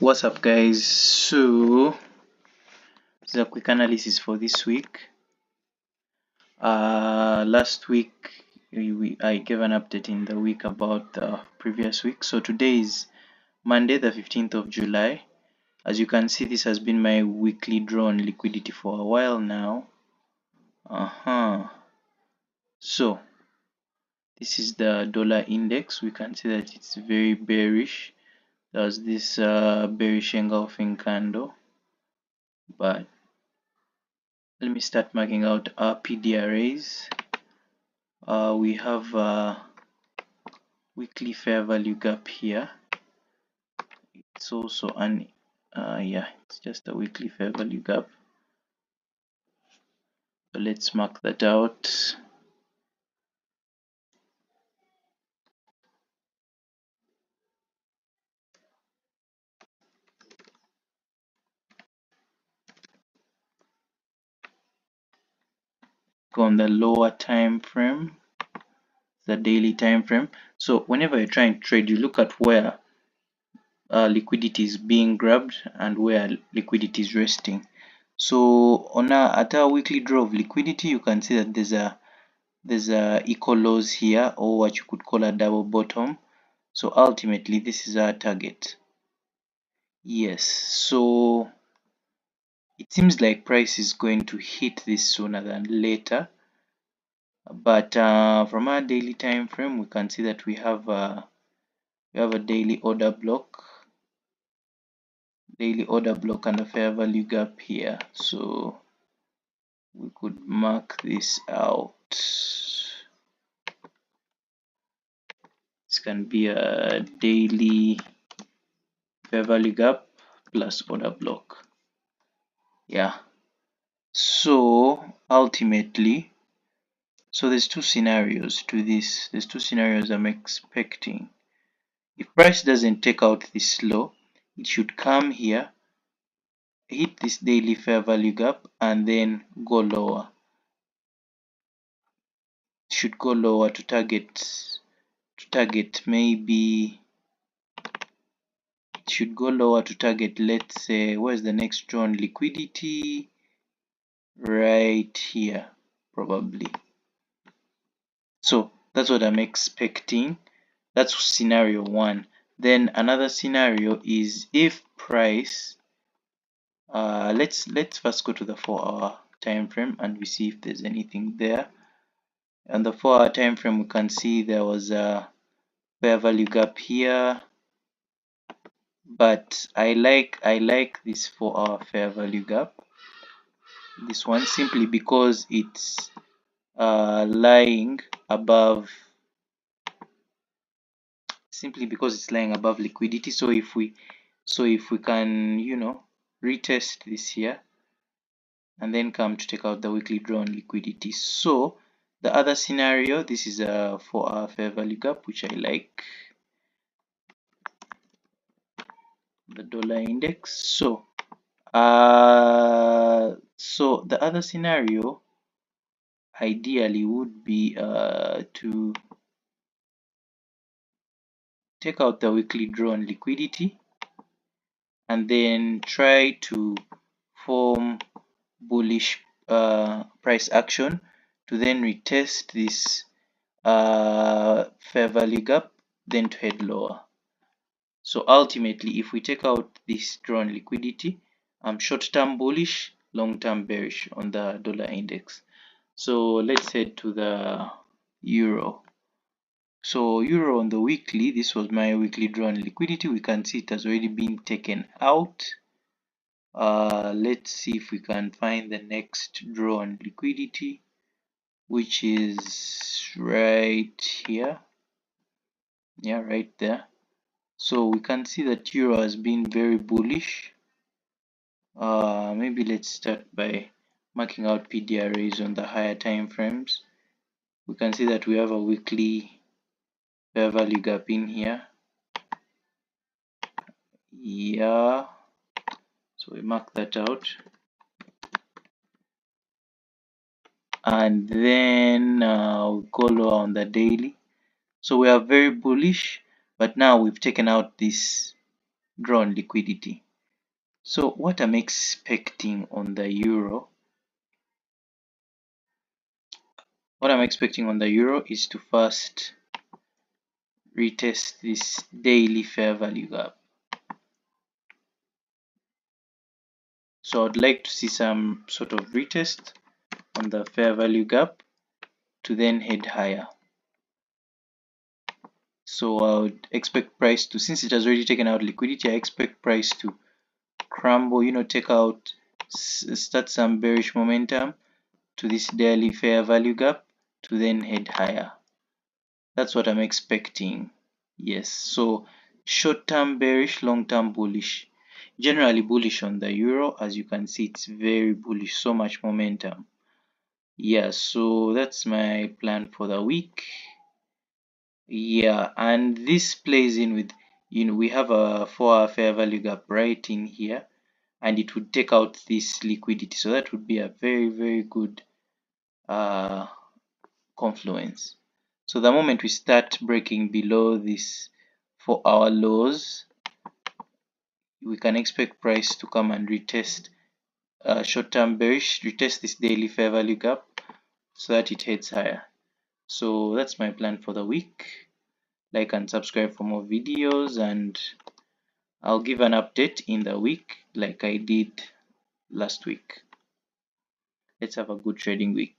What's up, guys? So this is a quick analysis for this week. Last week I gave an update in the week about the previous week. So today is Monday, the 15th of July. As you can see, this has been my weekly drawn liquidity for a while now. So this is the dollar index. We can see that it's very bearish. There's this bearish engulfing candle, but let me start marking out our PDRAs. We have a weekly fair value gap here. It's also an it's just a weekly fair value gap. So let's mark that out. Go on the lower time frame, the daily time frame. So whenever you're trying to trade, you look at where liquidity is being grabbed and where liquidity is resting. So at our weekly draw of liquidity, you can see that there's a equal lows here, or what you could call a double bottom. So ultimately this is our target. Yes, so it seems like price is going to hit this sooner than later, but from our daily time frame we can see that we have a daily order block and a fair value gap here. So we could mark this out. This can be a daily fair value gap plus order block. Yeah, so ultimately, so there's two scenarios to this. There's two scenarios I'm expecting. If price doesn't take out this low, it should come here, hit this daily fair value gap, and then go lower. It should go lower to target maybe. It should go lower to target, let's say, where's the next drawn liquidity? Right here, probably. So that's what I'm expecting. That's scenario one. Then another scenario is if price, let's first go to the 4-hour time frame and we see if there's anything there. On the 4-hour time frame, we can see there was a fair value gap here, but I like this 4-hour fair value gap, this one, simply because it's lying above liquidity. So if we can, retest this here and then come to take out the weekly drawn liquidity. So the other scenario, this is a 4-hour fair value gap, which I like, the dollar index. So the other scenario ideally would be to take out the weekly drawn liquidity and then try to form bullish price action to then retest this fair value gap, then to head lower. So ultimately, if we take out this drawn liquidity, I'm short-term bullish, long-term bearish on the dollar index. So let's head to the euro. So euro on the weekly, this was my weekly drawn liquidity. We can see it has already been taken out. Let's see if we can find the next drawn liquidity, which is right here. Yeah, right there. So we can see that euro has been very bullish. Maybe let's start by marking out PDRAs on the higher time frames. We can see that we have a weekly fair value gap in here. Yeah, so we mark that out, and then we go lower on the daily. So we are very bullish, but now we've taken out this draw on liquidity. So what I'm expecting on the euro, is to first retest this daily fair value gap. So I'd like to see some sort of retest on the fair value gap to then head higher. So I would expect price to, since it has already taken out liquidity, I expect price to crumble, take out, start some bearish momentum to this daily fair value gap to then head higher. That's what I'm expecting. Yes, so short-term bearish, long-term bullish. Generally bullish on the euro. As you can see, it's very bullish, so much momentum. Yeah, so that's my plan for the week. Yeah, and this plays in with, we have a 4-hour fair value gap right in here, and it would take out this liquidity. So that would be a very, very good confluence. So the moment we start breaking below this 4-hour lows, we can expect price to come and retest short-term bearish, retest this daily fair value gap so that it heads higher. So that's my plan for the week. Like and subscribe for more videos, and I'll give an update in the week like I did last week. Let's have a good trading week.